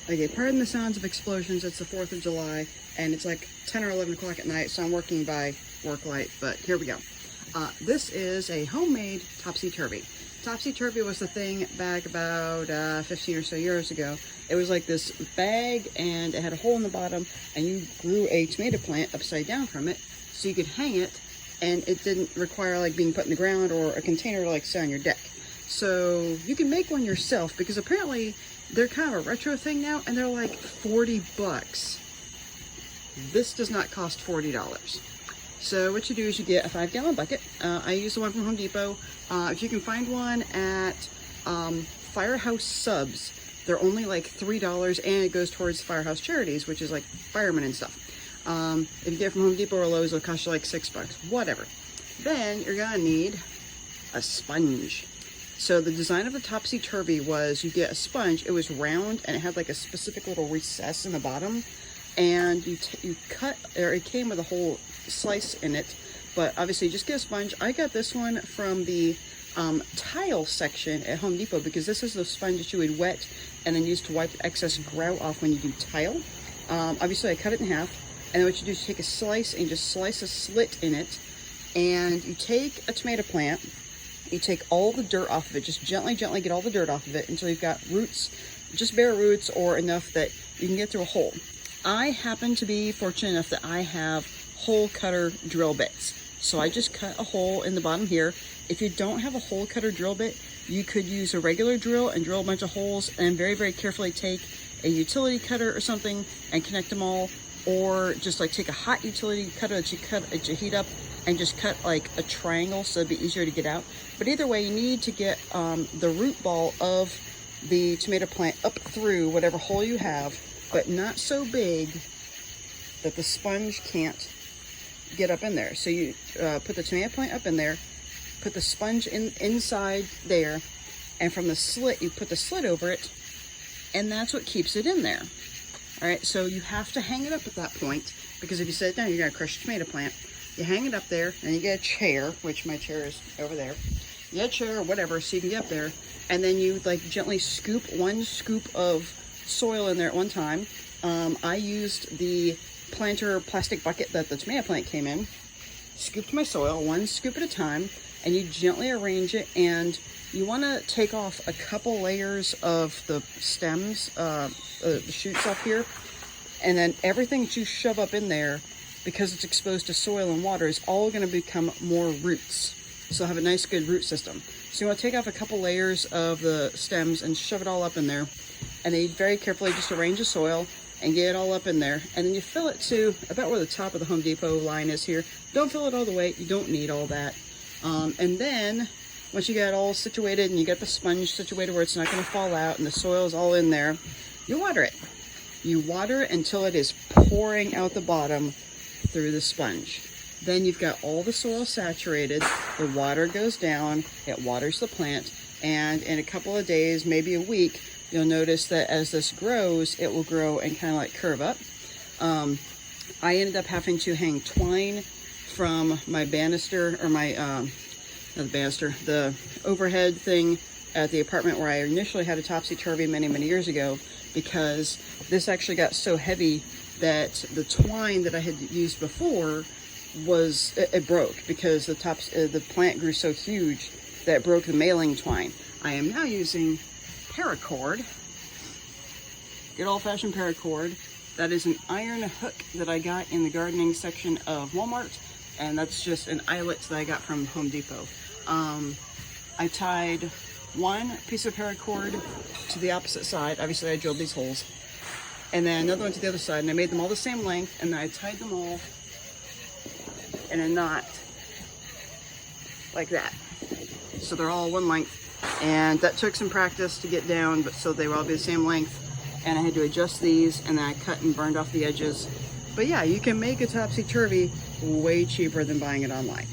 Okay, pardon the sounds of explosions. It's the 4th of July, and it's like 10 or 11 o'clock at night, so I'm working by work light, but here we go. This is a homemade Topsy Turvy. Topsy Turvy was the thing back about 15 or so years ago. It was like this bag, and it had a hole in the bottom, and you grew a tomato plant upside down from it, so you could hang it, and it didn't require like being put in the ground or a container to like sit on your deck. So you can make one yourself, because apparently they're kind of a retro thing now, and they're like 40 bucks. This does not cost $40. So what you do is you get a 5-gallon bucket. I use the one from Home Depot. If you can find one at Firehouse Subs, they're only like $3, and it goes towards Firehouse Charities, which is like firemen and stuff. If you get it from Home Depot or Lowe's, it'll cost you like $6, whatever. Then you're gonna need a sponge. So the design of the Topsy Turvy was you get a sponge. It was round, and it had like a specific little recess in the bottom, and you cut, or it came with a whole slice in it, but obviously you just get a sponge. I got this one from the tile section at Home Depot, because this is the sponge that you would wet and then use to wipe the excess grout off when you do tile. Obviously I cut it in half, and then what you do is take a slice and just slice a slit in it, and you take a tomato plant. You take all the dirt off of it, just gently get all the dirt off of it until you've got roots, just bare roots, or enough that you can get through a hole. I happen to be fortunate enough that I have hole cutter drill bits. So I just cut a hole in the bottom here. If you don't have a hole cutter drill bit, you could use a regular drill and drill a bunch of holes, and very, very carefully take a utility cutter or something and connect them all, or just like take a hot utility cutter that you heat up and just cut like a triangle so it'd be easier to get out. But either way, you need to get the root ball of the tomato plant up through whatever hole you have, but not so big that the sponge can't get up in there. So you put the tomato plant up in there, put the sponge inside there, and from the slit, you put the slit over it, and that's what keeps it in there. All right, so you have to hang it up at that point, because if you set it down, you're gonna crush the tomato plant. You hang it up there, and you get a chair, which my chair is over there. You get a chair or whatever, so you can get up there, and then you like gently scoop 1 scoop of soil in there at one time. I used the planter plastic bucket that the tomato plant came in, scooped my soil 1 scoop at a time, and you gently arrange it, and you want to take off a couple layers of the stems, the shoots up here, and then everything that you shove up in there, because it's exposed to soil and water, is all going to become more roots. So have a nice good root system. So you want to take off a couple layers of the stems and shove it all up in there, and then you very carefully just arrange the soil and get it all up in there, and then you fill it to about where the top of the Home Depot line is here. Don't fill it all the way, you don't need all that. And then once you get it all situated and you get the sponge situated where it's not going to fall out and the soil is all in there, you water it. You water it until it is pouring out the bottom through the sponge. Then you've got all the soil saturated, the water goes down, it waters the plant, and in a couple of days, maybe a week, you'll notice that as this grows, it will grow and kind of like curve up. I ended up having to hang twine from my banister, or my, not the banister, the overhead thing at the apartment where I initially had a Topsy Turvy many, many years ago, because this actually got so heavy that the twine that I had used before it broke, because the plant grew so huge that it broke the mailing twine. I am now using paracord, good old-fashioned paracord. That is an iron hook that I got in the gardening section of Walmart, and that's just an eyelet that I got from Home Depot. I tied 1 piece of paracord to the opposite side. Obviously I drilled these holes, and then another one to the other side, and I made them all the same length, and then I tied them all in a knot like that, so they're all one length. And that took some practice to get down, but so they will all be the same length. And I had to adjust these, and then I cut and burned off the edges. But yeah, you can make a Topsy Turvy way cheaper than buying it online.